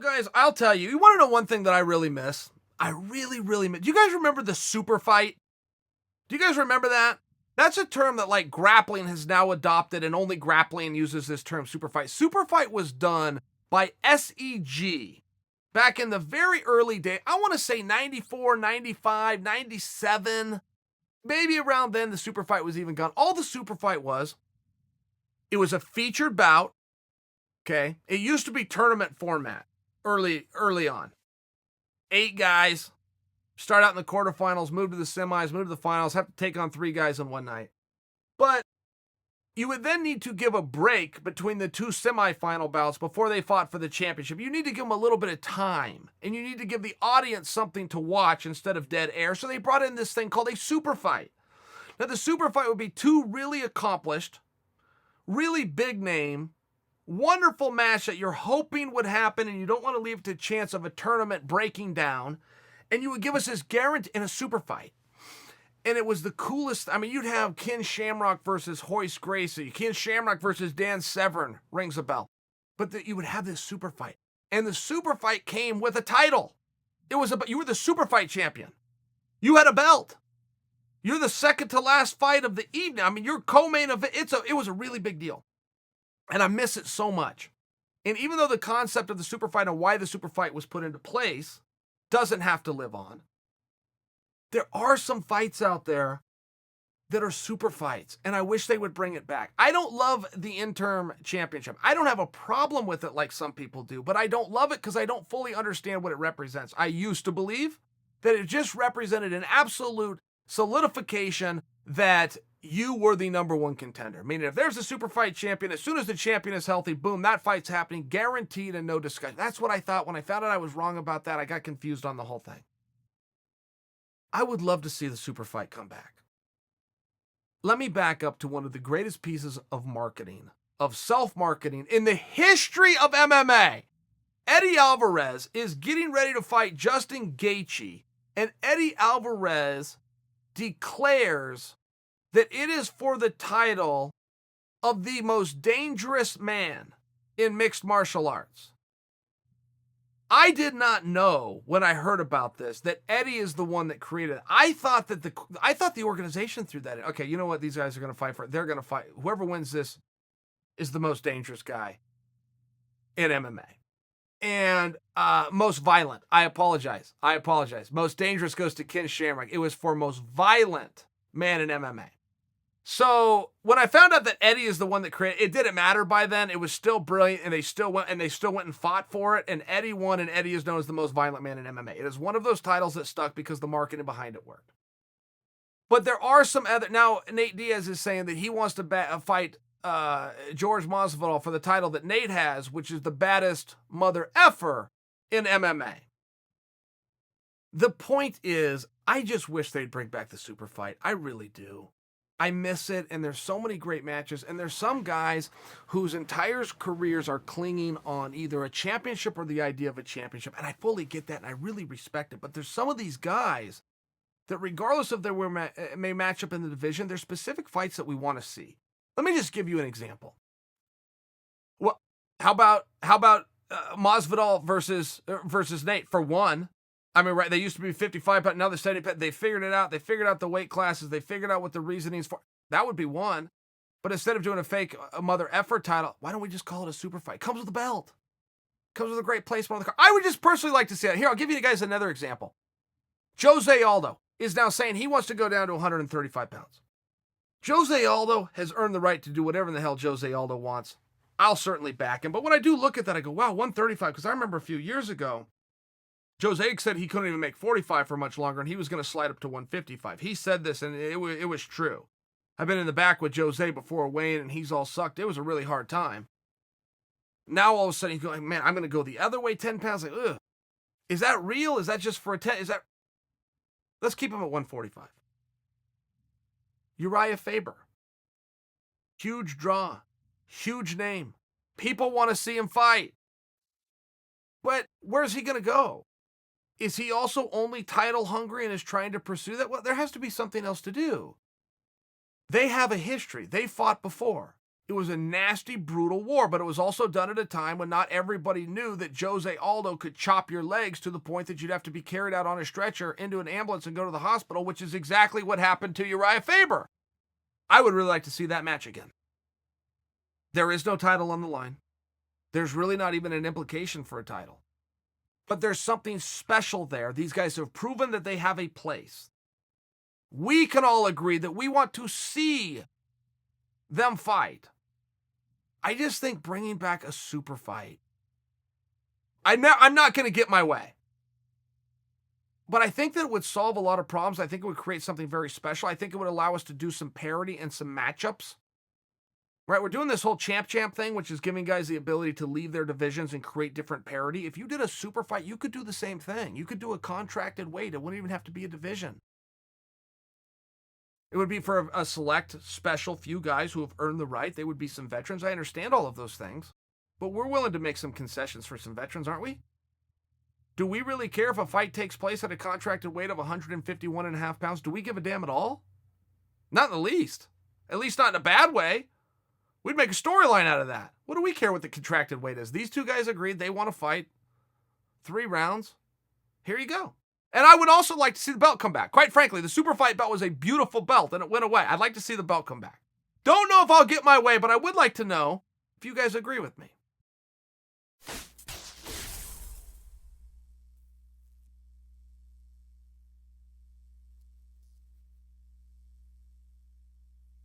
Guys, I'll tell you. You want to know one thing that I really miss? I really, really miss. Do you guys remember the super fight? Do you guys remember that? That's a term that like grappling has now adopted, and only grappling uses this term super fight. Super fight was done by SEG back in the very early day. I want to say 94, 95, 97. Maybe around then the super fight was even gone. All the super fight was, it was a featured bout. Okay. It used to be tournament format early on. 8 guys start out in the quarterfinals, move to the semis, move to the finals, have to take on 3 guys in one night. But you would then need to give a break between the 2 semifinal bouts before they fought for the championship. You need to give them a little bit of time, and you need to give the audience something to watch instead of dead air. So they brought in this thing called a super fight. Now, the super fight would be 2 really accomplished, really big name, wonderful match that you're hoping would happen, and you don't want to leave it to chance of a tournament breaking down. And you would give us this guarantee in a super fight. And it was the coolest. I mean, you'd have Ken Shamrock versus Hoist Gracie. Ken Shamrock versus Dan Severn rings a bell. But you would have this super fight. And the super fight came with a title. You were the super fight champion. You had a belt. You're the second to last fight of the evening. I mean, you're co-main event. It was a really big deal. And I miss it so much. And even though the concept of the super fight and why the super fight was put into place doesn't have to live on, there are some fights out there that are super fights, and I wish they would bring it back. I don't love the interim championship. I don't have a problem with it like some people do, but I don't love it because I don't fully understand what it represents. I used to believe that it just represented an absolute solidification that you were the number one contender. Meaning if there's a super fight champion, as soon as the champion is healthy, boom, that fight's happening, guaranteed and no discussion. That's what I thought. When I found out I was wrong about that, I got confused on the whole thing. I would love to see the super fight come back. Let me back up to one of the greatest pieces of marketing, of self-marketing in the history of MMA. Eddie Alvarez is getting ready to fight Justin Gaethje, and Eddie Alvarez declares that it is for the title of the most dangerous man in mixed martial arts. I did not know when I heard about this that Eddie is the one that created it. I thought the organization threw that in. Okay, you know what? These guys are going to fight for it. They're going to fight. Whoever wins this is the most dangerous guy in MMA. And most violent. I apologize. Most dangerous goes to Ken Shamrock. It was for most violent man in MMA. So when I found out that Eddie is the one that created it, didn't matter by then. It was still brilliant, and they still went and fought for it. And Eddie won, and Eddie is known as the most violent man in MMA. It is one of those titles that stuck because the marketing behind it worked. But there are some other. Now Nate Diaz is saying that he wants to fight George Masvidal for the title that Nate has, which is the baddest mother effer in MMA. The point is, I just wish they'd bring back the super fight. I really do. I miss it, and there's so many great matches, and there's some guys whose entire careers are clinging on either a championship or the idea of a championship, and I fully get that, and I really respect it, but there's some of these guys that regardless of their may match up in the division, there's specific fights that we want to see. Let me just give you an example. Well, how about Masvidal versus Nate for one? I mean, right, they used to be 55, but now they're 70. They figured it out. They figured out the weight classes. They figured out what the reasoning's for. That would be one. But instead of doing a mother effort title, why don't we just call it a super fight? Comes with a belt. Comes with a great placement on the card. I would just personally like to see that. Here, I'll give you guys another example. Jose Aldo is now saying he wants to go down to 135 pounds. Jose Aldo has earned the right to do whatever in the hell Jose Aldo wants. I'll certainly back him. But when I do look at that, I go, wow, 135. Because I remember a few years ago, Jose said he couldn't even make 45 for much longer, and he was going to slide up to 155. He said this, and it was true. I've been in the back with Jose before Wayne, and he's all sucked. It was a really hard time. Now all of a sudden he's going, man, I'm going to go the other way 10 pounds. Like, ugh. Is that real? Is that just for a 10? Let's keep him at 145. Uriah Faber. Huge draw. Huge name. People want to see him fight. But where's he going to go? Is he also only title hungry and is trying to pursue that? Well, there has to be something else to do. They have a history. They fought before. It was a nasty, brutal war, but it was also done at a time when not everybody knew that Jose Aldo could chop your legs to the point that you'd have to be carried out on a stretcher into an ambulance and go to the hospital, which is exactly what happened to Uriah Faber. I would really like to see that match again. There is no title on the line. There's really not even an implication for a title. But there's something special there. These guys have proven that they have a place. We can all agree that we want to see them fight. I just think bringing back a super fight, I'm not going to get my way. But I think that it would solve a lot of problems. I think it would create something very special. I think it would allow us to do some parity and some matchups. Right, we're doing this whole champ thing, which is giving guys the ability to leave their divisions and create different parity. If you did a super fight, you could do the same thing. You could do a contracted weight. It wouldn't even have to be a division. It would be for a select, special few guys who have earned the right. They would be some veterans. I understand all of those things. But we're willing to make some concessions for some veterans, aren't we? Do we really care if a fight takes place at a contracted weight of 151.5 pounds? Do we give a damn at all? Not in the least. At least not in a bad way. We'd make a storyline out of that. What do we care what the contracted weight is? These two guys agreed they want to fight 3 rounds. Here you go. And I would also like to see the belt come back. Quite frankly, the super fight belt was a beautiful belt and it went away. I'd like to see the belt come back. Don't know if I'll get my way, but I would like to know if you guys agree with me.